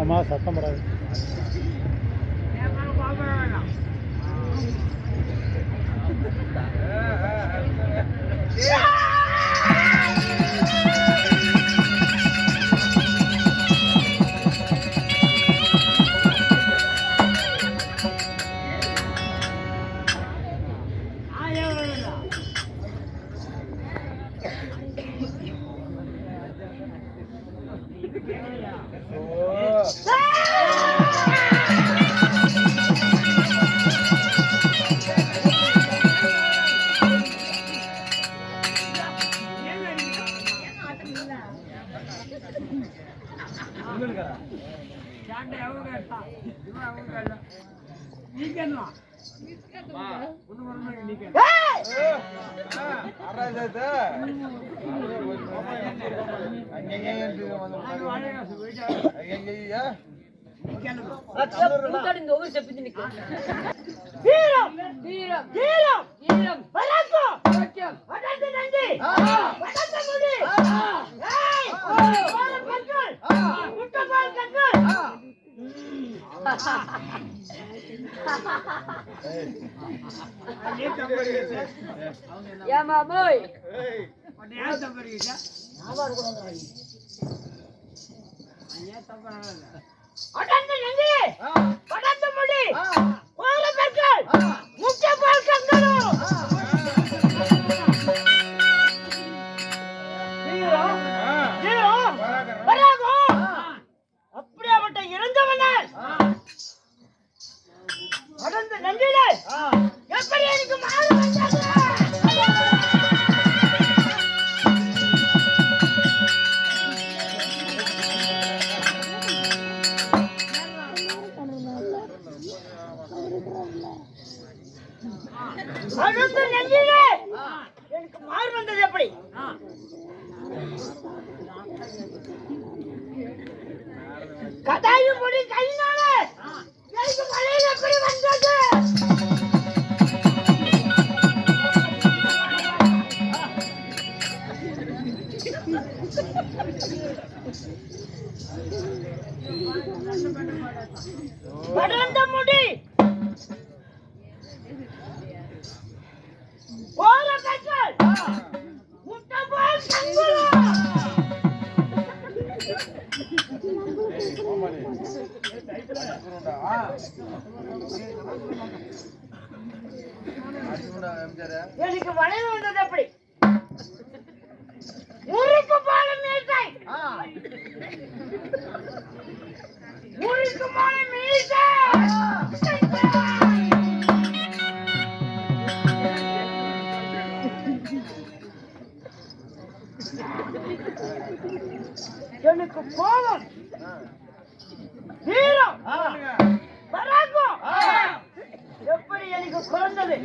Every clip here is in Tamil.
ஆமாம், சத்தம் படாது. அப்படியாப்பட்ட இறந்தவன அடர்ந்த நன்றிலே எப்படி எனக்கு மாறு வந்தது? அடர்ந்த நன்றிலே எனக்கு மாறு வந்தது எப்படி? கதாயும் மொழி கையினாலே எனக்கு மலையில் எப்படி வந்தது? படர்ந்த முடி போற கற்கள் முட்டை போல் கண்குளா எனக்கு வளைவு வந்தது எப்படி? முறுக்கு போல மீசை முறுக்கு போல மீசை எனக்கு கோபம் வீரம் பராக்கம் எப்படி எனக்கு குறைந்தது?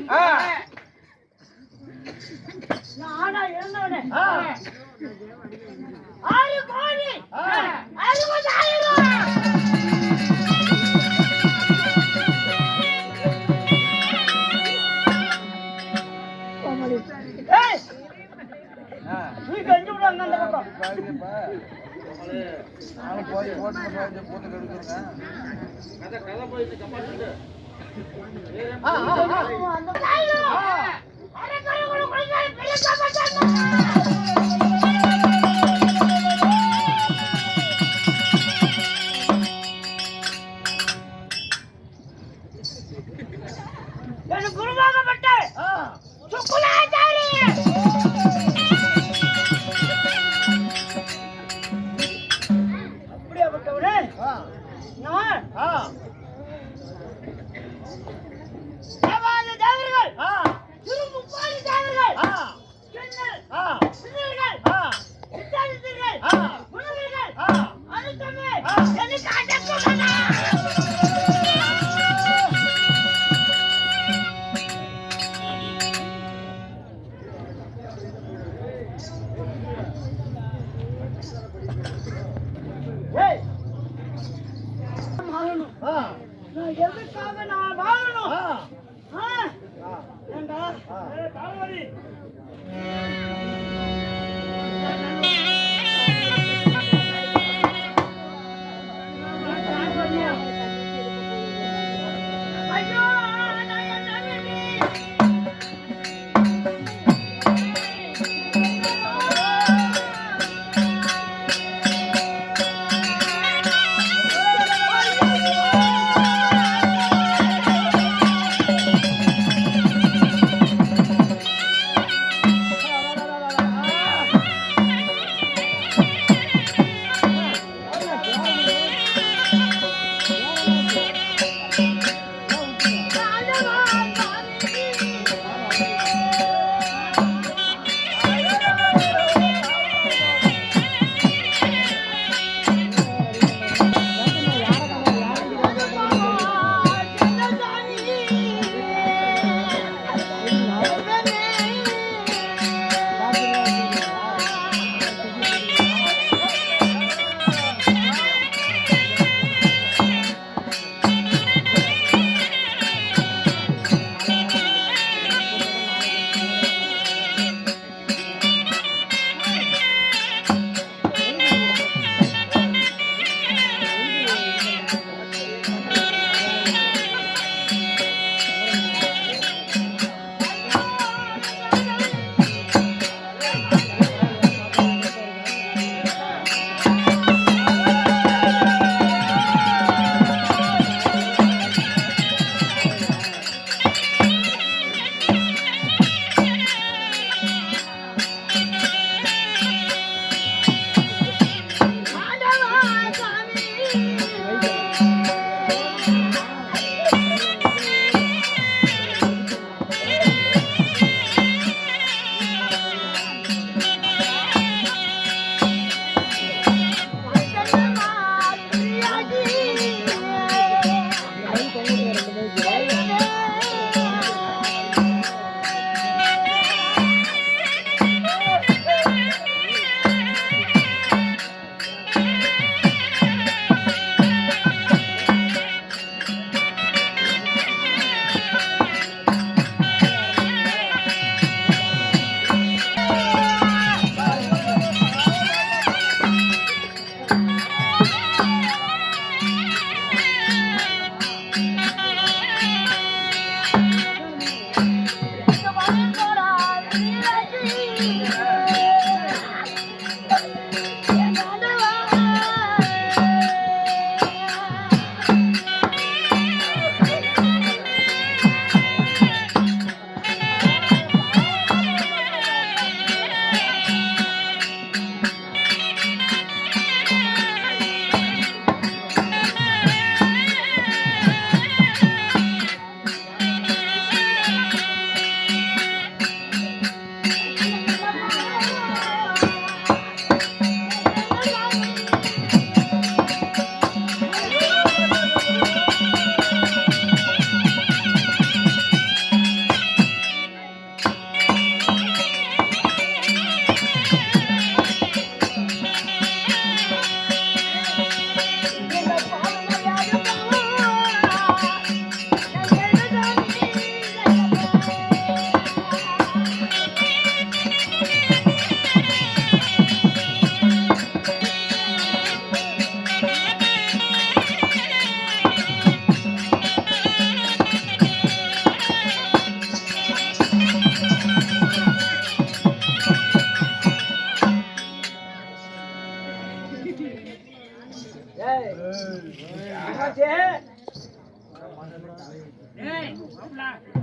ஆனா இருந்தவனே 6 கோடி 60,000 நீ கண்டு விடாங்க அந்த பக்கம் போய் போட்டு கெடுக்குறேங்க கதை போயிட்டு கம்மாட்டு குருவாகப்பட்ட சுக்குலாச்சாரி அப்படியாப்பட்டவனே நான் தேவர்கள் திருமுப்பாடி தேவர்கள்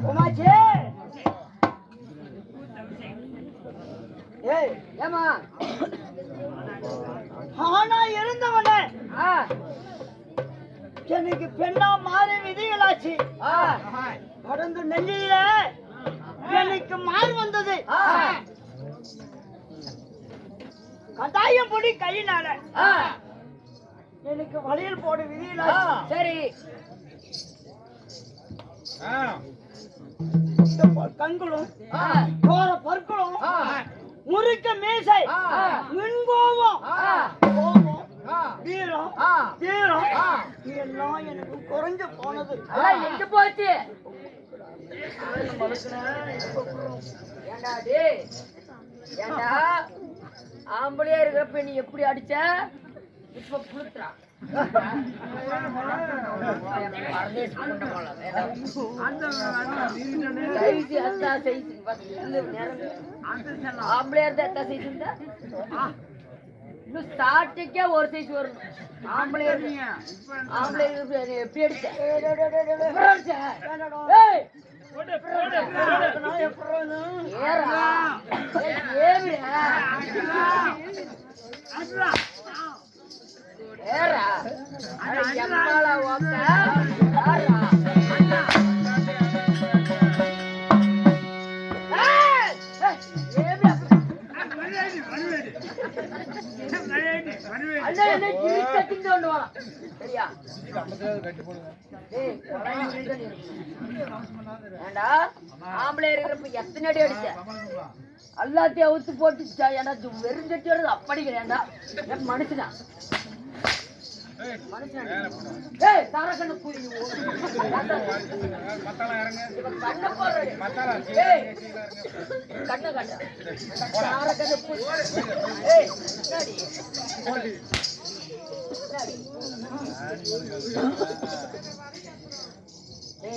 உமாச்சி ஏய் ஏமா ஆனா இருந்தவன எனக்கு பெண்ணா மாறி விதிகளாச்சு கடந்து நெல்லியில எனக்கு மாறு வந்தது கட்டாயம் பொடி கையினால எனக்கு வளையல் போட விதிகளாச்சு சரி கண்களும் போற பற்களும் முறுக்க மீசை மின்கோபம் கோபம் வீரம் தீரம் எல்லாம் எனக்கு குறைஞ்சு போனது எங்க போச்சு ஏண்டா டேய் ஏண்டா ஆம்பளையா இருக்கிறப்ப நீ எப்படி அடிச்ச இப்ப புளுத்துறா ஸ்டார்டிங்கே ஒரு சைஸ் வரும் ஆம்பளை ஆம்பளை எப்படி அடிச்ச ஏறா எம்மாளா ஓக்க யாரா அண்ணா என்ன கிரிக்கெட்டிங் கொண்டு வா சரியா ஏண்டா ஆம்பளை இருக்கிறப்ப எத்தனை அடி அடிச்ச எல்லாத்தையும் அவுத்து போட்டுச்சா எனக்கு வெறுஞ்சட்டி வருது அப்படிங்கிறேன்டா என் மனுஷனா தாரக்கண்ணு கண்ண போடுற கண்ண கண்ண தாரக்கண்ணு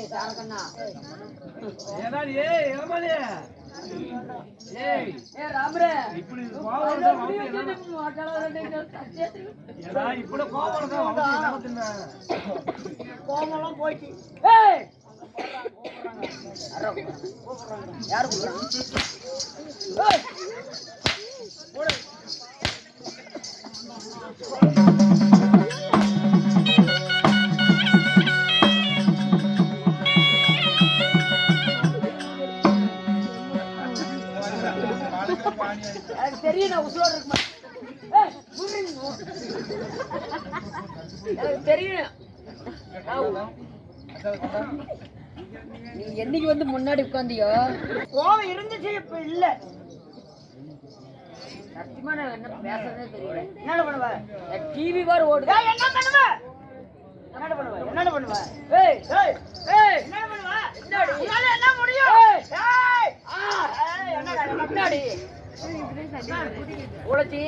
தாரக்கண்ணா రామరే ఇప్పుడు కోమలం పోయి యారు தெரியும் நான் உசுரோட இருக்க மாட்டேன் தெரியும் நீ என்னைக்கு வந்து முன்னாடி உட்காந்தியோ கோவம் இருந்துச்சு இப்ப இல்ல சத்தியமா நான் என்ன பேசுறதே தெரியல என்ன பண்ணுவ டிவி பார் ஓடுது என்ன பண்ணுவ என்ன பண்ணுவ என்ன பண்ணுவ ஏய் ஏய் ஏய் என்ன பண்ணுவ என்னடி என்ன முடியும் ஏய் என்னடா என்னடி உலச்சி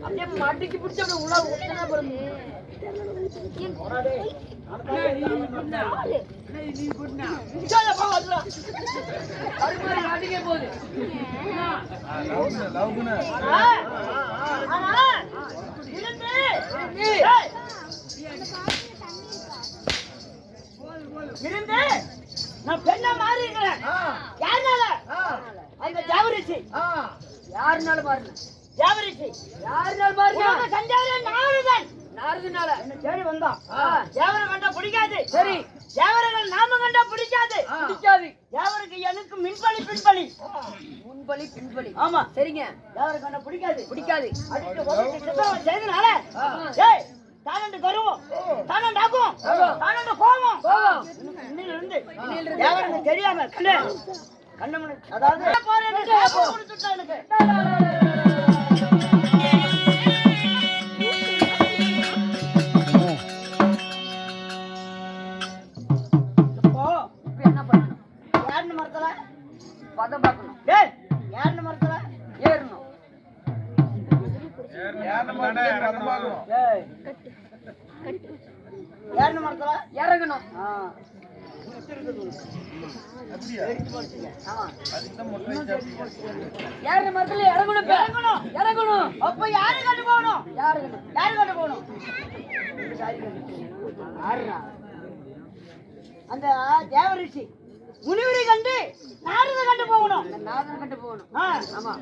அப்படியே மாட்டிக்கு பிடிச்ச அப்படியே உள்ள ஊத்துனா பாருங்க போகுது இருந்து நான் பெண்ணா மாறி இருக்கிறேன் யாருனால அந்த ஜாவரிச்சி யாருனால பாருங்க ஜாவரிச்சி யாருனால பாருங்க சஞ்சாரி நாரதன் நாரதனால என்ன தேடி வந்தான் ஜாவரை கண்டா பிடிக்காது சரி ஜாவர்கள் நாம கண்டா பிடிக்காது பிடிக்காது ஜாவருக்கு எனக்கு மின்பலி பின்பலி முன்பலி பின்பலி ஆமா சரிங்க ஜாவரை கண்டா பிடிக்காது பிடிக்காது அதுக்கு சித்திரம் செய்தனால ஏய் தானண்டு கருவம் தானண்டு ஆகும் தானண்டு கோவம் இன்னிலிருந்து ஜாவருக்கு தெரியாம கண்ணு கண்ணு அதாவது எனக்கு என்ன பண்ணணும் யாருன்னு மரத்துல பதம் பார்க்கணும் டேய் யாருன்னு மரத்துல ஏறணும் யாருன்னு மரத்துல இறங்கணும் யாரு மரத்துல இறங்கணும் இறங்கணும் இறங்கணும் அப்ப யாரு கண்டு போகணும் யாரு யாரு கண்டு போகணும் அந்த தேவரிஷி முனிவரை கண்டு நாரத கண்டு போகணும். நாரத கண்டு போகணும். ஆமா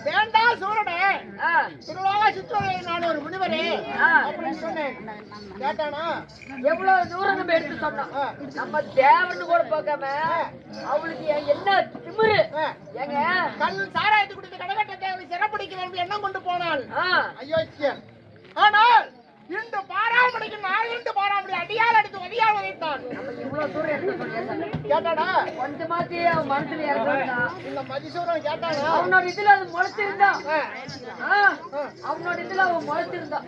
வேண்டாம் சூரனே, திருவாக சித்தோரை நான் ஒரு முனிவரே அப்படின்னு சொன்னேன். கேட்டானா? எவ்வளவு தூரம் நம்ம எடுத்து சொன்னோம். நம்ம தேவர்னு கூட பார்க்காம அவளுக்கு என்ன திமிரு. ஏங்க கல் சாராயத்து குடித்து கடகட்ட தேவரை சிறப்பிடிக்க வேண்டும் எண்ணம் கொண்டு போனால் அயோக்கியன். ஆனால் இன்று பாராமணிக்கு நாலு பாராமணி அடியால் எடுத்து வதியால் வதைத்தான். இவ்வளவு தூரம் எடுத்து சொன்ன கேட்டாடா? கொஞ்சமாத்தி அவன் மனசுல இறந்தா இந்த மதிசூரம் கேட்டானா? அவனோட இதுல அது முளைச்சிருந்தா, அவனோட இதுல அவன் முளைச்சிருந்தா.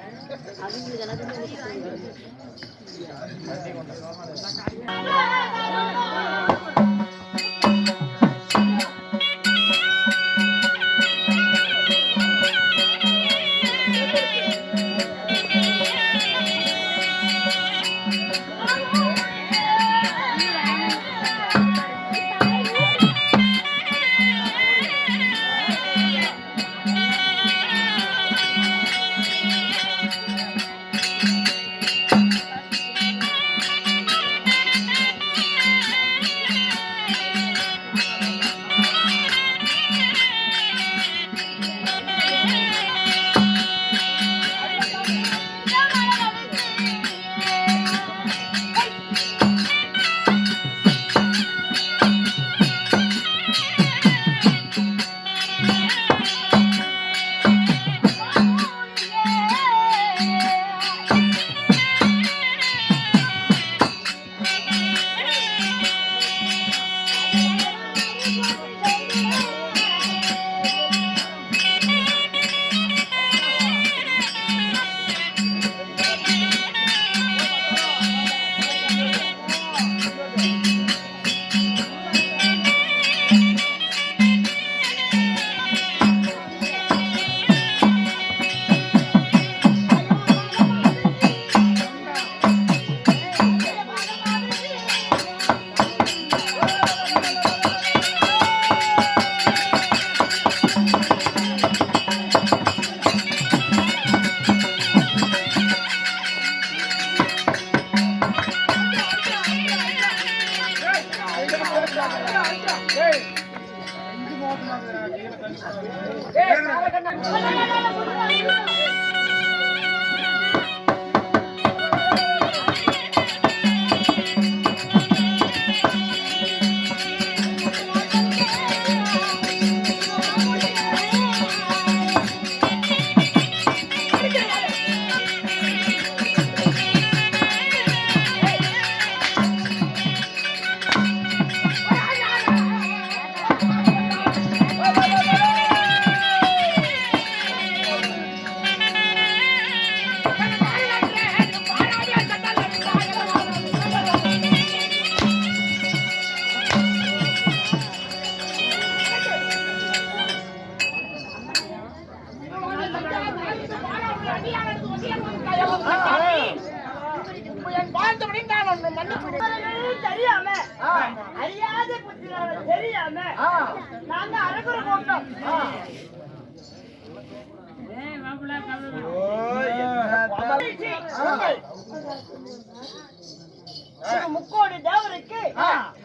நாங்க அரகுற கூட்டம். முக்கோடி தேவருக்கு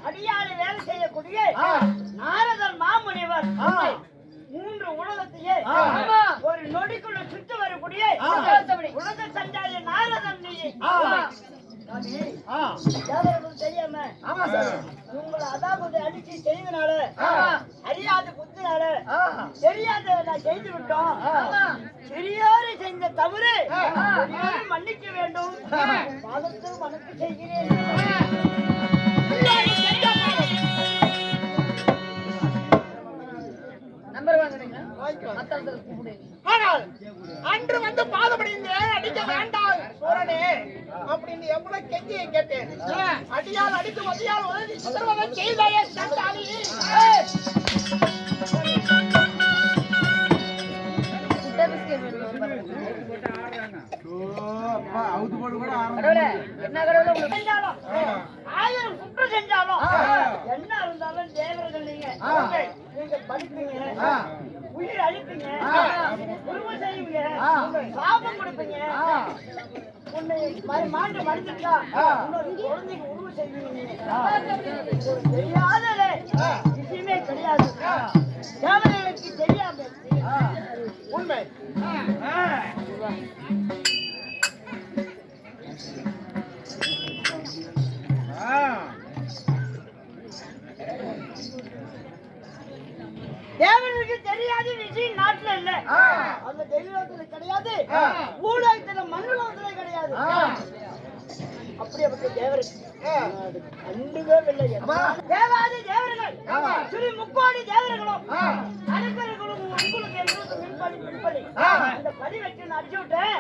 அடியாளி வேலை செய்யக்கூடிய நாரதர் மாமுனிவர் 3 உலகத்தையே ஒரு நொடிக்குள்ள சுற்றி வரக்கூடிய உலக சஞ்சாரி நாரதன் நீ. தெரியாம உங்களை அதாவது அடிச்சு செய்தனால அறியாத புத்தினால தெரியாத நான் செய்து விட்டோம். பெரியாரை செஞ்ச தவறு மன்னிக்க வேண்டும். பாதத்தில் வணக்கு செய்கிறேன். ஆனால் அன்று வந்து பாதமடைந்தேன், அடிக்க வேண்டாம் சூரனே அப்படின்னு எவ்வளவு கெஞ்சியை கேட்டேன். அடியால் அடித்து மதியால் உதவி சித்திரவதை செய்தாயே சண்டாளி. ஆயிரம் குற்றம் செஞ்சாலும் என்ன இருந்தாலும் தேவர்கள் நீங்க படிப்பீங்க, உயிர் அழிப்பீங்க, உருவம் செய்வீங்க, சாபம் கொடுப்பீங்க. உன்னை மாண்டு மடிச்சுட்டா இன்னொரு குழந்தைக்கு உருவம் செய்வீங்க. தெரியாத விஷயமே கிடையாது. தேவதைகளுக்கு தெரியாம உண்மை. தேவனுக்கு தெரியாத விஷயம் நாட்டுல இல்ல. அந்த தெய்வத்துல கிடையாது, ஊடகத்துல மண்ணுலகத்துல கிடையாது. அப்படிப்பட்ட தேவருக்கு கண்டுவே இல்லை. தேவாதி தேவர்கள் ஸ்ரீ முக்கோடி தேவர்களும் அரக்கர்களும் உங்களுக்கு எங்களுக்கு மின்படி இந்த படி வச்சு நான் அடிச்சு விட்டேன்.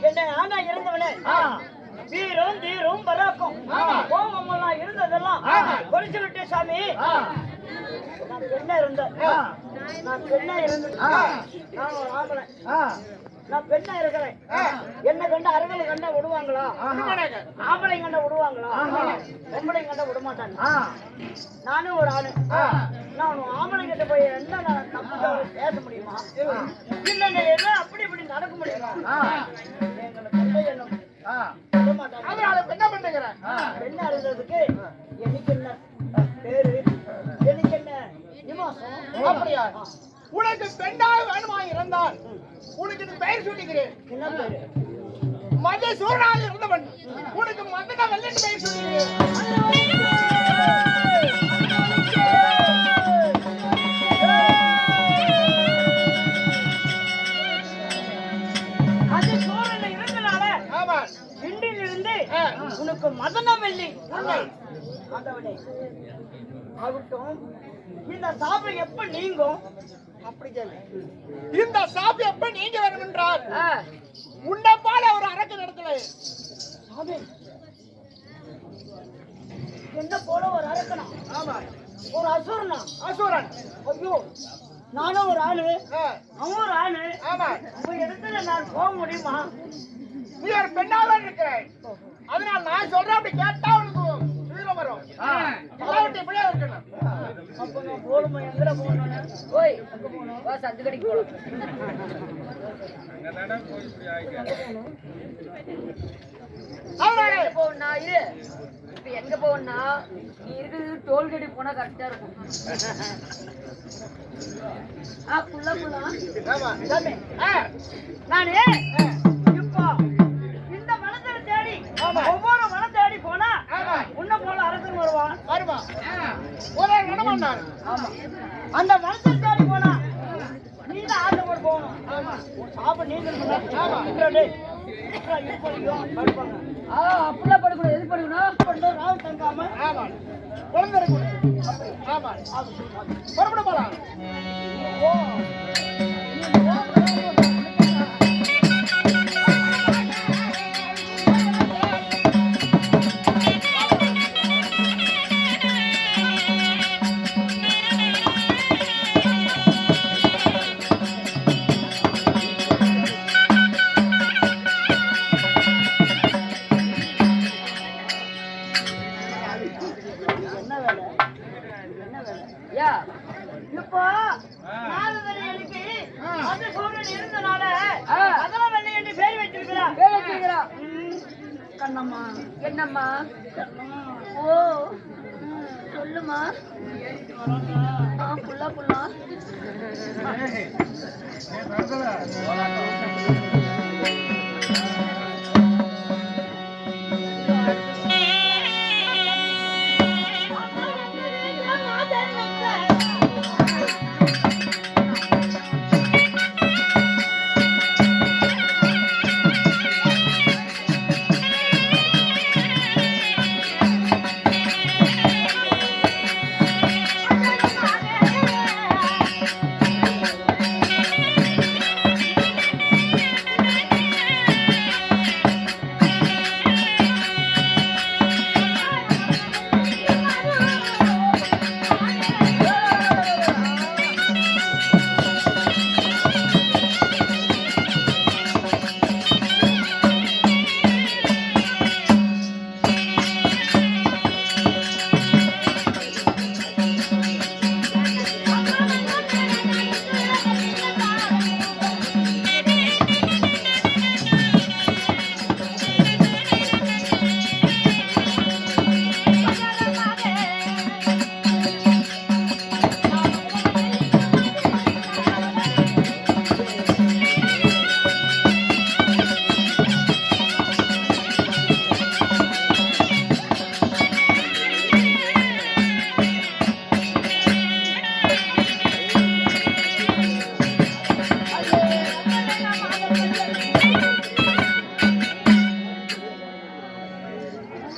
என்ன ஆனா இருந்தவனே வீரம் தீரும் பராக்கும் கோபமெல்லாம் இருந்ததெல்லாம் குறைச்சு விட்டு சாமி. நான் பெண்ணா இருந்தேன். நான் பெண்ணா இருந்தேன். நான் ஒரு ஆம்பளை. நான் பெண்ணா இருக்கிறேன். என்ன கண்ட அரகலை கண்டா விடுவாங்களா? ஆம்பளை கண்ட விடுவாங்களா? பொம்பளை கண்ட விட மாட்டாங்க. நானும் ஒரு ஆளு. நான் ஆம்பளை கிட்ட போய் என்ன நான் தப்பு பேச முடியுமா? இல்ல என்ன அப்படி இப்படி நடக்க முடியுமா? எங்களை கண்ட எண்ணம் விட மாட்டாங்க. என்ன பண்ணுகிறேன்? பெண்ணா இருந்ததுக்கு எனக்கு என்ன பேரு, எனக்கு என்ன நிவாசம்? அப்படியா? உனக்கு பெண்ணாக வேணுமா இருந்தால் உனக்கு பெயர் சொல்லுகிறேன். என்ன பேரு? மத சூரனாக இருந்தவன் உனக்கு மதன வெள்ளன் பெயர் சொல்லுகிறேன். அது சூரன்ல இருந்தனால இன்றில் இருந்து உனக்கு மதன வெள்ளி ஆண்டவனே ஆகட்டும். இந்த சாபம் எப்ப நீங்கும்? அப்படி கேளு. இந்த சாபி எப்ப நீங்க வேணும் என்றால் உன்னை போல ஒரு அரக்கு நடத்தல. என்ன போல ஒரு அரக்கனா? ஆமா, ஒரு அசுரனா? அசுரன். ஐயோ, நானும் ஒரு ஆளு, அவன் ஒரு ஆளு. ஆமா, உங்க இடத்துல நான் போக முடியுமா? நீ ஒரு பெண்ணாக இருக்கிறாய். அதனால நான் சொல்றேன், அப்படி கேட்டா உனக்கு வீரம் வரும். இப்படியே இருக்கணும். அப்ப நான் போகணுமா? எங்கட போகணும்? போய் சந்து கடைக்கு போகணும். போகணும்னா இரு. இப்ப எங்க போகணும்னா நீ இருக்குது டோல்கேட்டு போனா கரெக்டா இருக்கும். நானு இப்போ இந்த மனத்தை தேடி ஒவ்வொரு மனம் தேடி போனா உன்ன போல அரசன் வருவான். ஒரு மனமாண்டான். அந்த மனத்தை தேடி போனா நீங்க ஆசைப்பட்டு போகணும். சாப்பிட நீங்க அப்படிலாம் படுக்கணும். எது படுக்கணும்? ராவ் தங்காம குழந்தை புறப்பட போலாம். கண்ணம்மா. என்னம்மா? ஓ சொல்லுமா. புல்லா புல்லா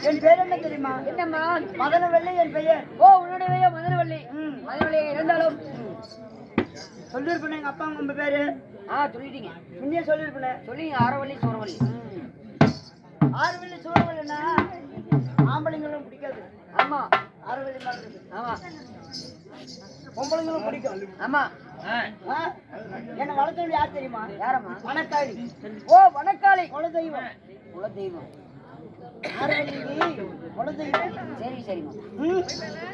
என் பேர் என்ன தெரியுமா? என்னம்மா? மதனவள்ளி என் பெயர். ஓ உன்னுடைய மதுரவள்ளி. மதுரவள்ளி இருந்தாலும் சொல்லிருப்பேன் எங்க அப்பா உங்க பேரு. சொல்லிட்டீங்க. முன்னே சொல்லிருப்பேன். சொல்லிங்க. ஆரவள்ளி சோரவள்ளி. ஆறுவள்ளி சூழவள்ளினா ஆம்பளைங்களும் பிடிக்காது. ஆமா. ஆறுவள்ளி மாதிரி. ஆமா. பொம்பளைங்களும் பிடிக்கும். ஆமா. என்ன வளர்த்தவங்க யார் தெரியுமா? யாரம்மா? வனக்காளி. ஓ வனக்காளி. குலதெய்வம். குலதெய்வம். ஆறுவள்ளிக்கு குலதெய்வம். சரி சரிம்மா.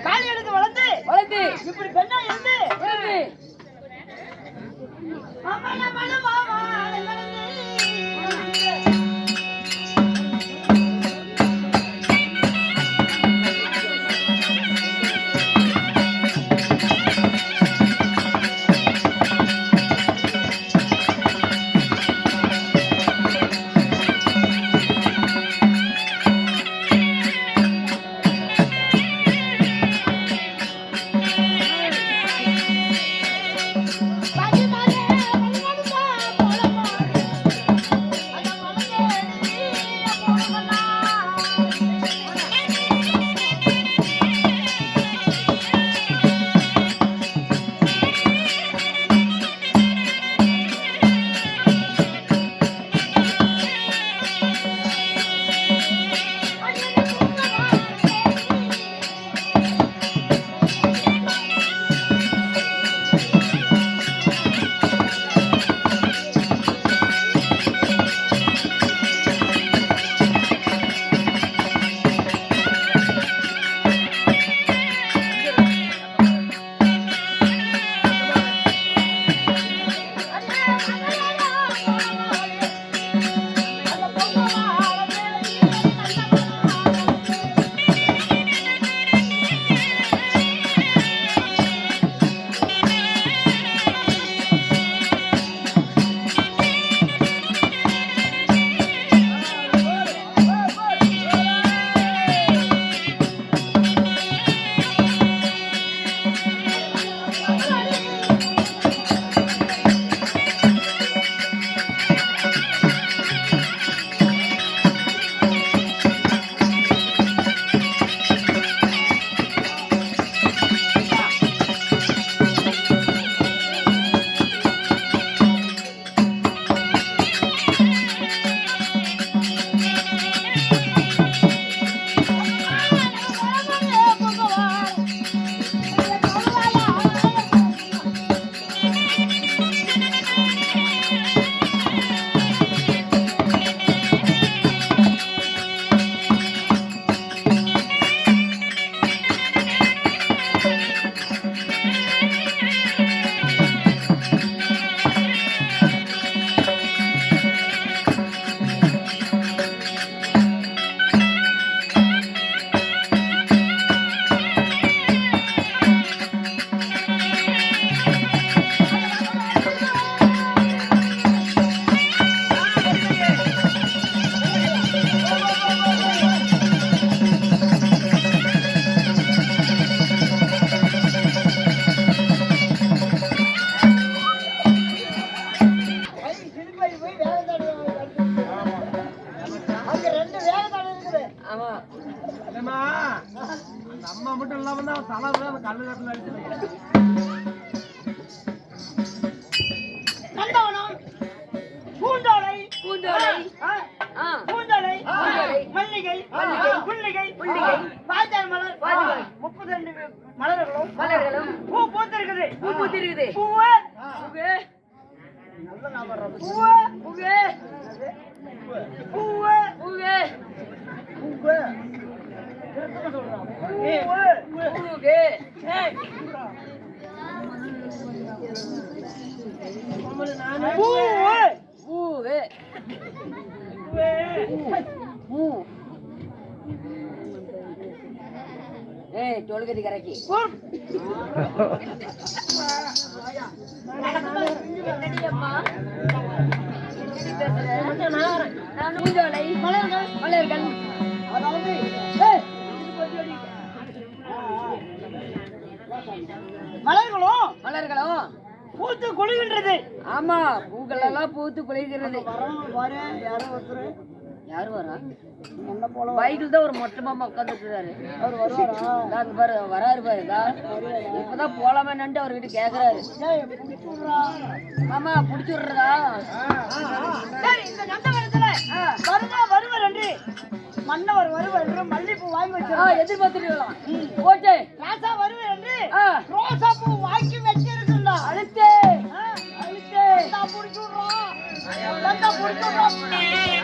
காளி எடுத்து வளர்ந்து வளர்த்து இப்படி பெண்ணா இருந்து இருந்து மதி மதி மதி மதி ஆமா. என்னம்மா அந்த அம்மா மட்டும் இல்லாம தான் தலை அந்த கல்லு கட்டில அடிச்சு நந்தவனம் பூந்தோலை பூந்தோலை. ஆ. பூந்தோலை பூந்தோலை. மல்லிகை மல்லிகை. புல்லிகை புல்லிகை. பாய்ச்சல் மலர் பாய்ச்சல். 32 மலர்களும் மலர்களும் பூ பூத்திருக்குது பூ பூத்திருக்குது. பூவு பூவே. பூவு பூவே. பூவு பூவே. பூவு பூவே. பூவு பூவே. பூ. ஏய் தொழுகதி கரைக்கி. என்னடி அம்மா? என்னடி பேசுற? நான் பூஞ்சோலை. மலர்கள். மலர்கள். அதாவது மலர்களும் மலர்களும் பூத்து குலுகின்றது. ஆமா பூக்கள் எல்லாம் பூத்து குளிக்கிறது. யாரு வரா? பைக்கில் தான் ஒரு மொட்டை மாமா உட்காந்துருக்காரு. அவர் வருவாரா? அங்க பாரு வராரு பாரு. இப்பதான் போலாமேன்னு அவர்கிட்ட கேக்குறாரு. மாமா புடிச்சு விடுறதா? சரி, இந்த நந்தவனத்துல வருமா வருவர் என்று மன்னவர் வருவர் என்று மல்லிப்பூ வாங்கி வச்சிருக்கார். எதிர்பார்த்துருக்கலாம். ஓகே. ராசா வருவர் என்று ஆ. ரோசா பூ வாங்கி வச்சிருக்கா. அழுத்தே. அழுத்தே. புடிச்சு விடுறோம். புடிச்சு விடுறோம்.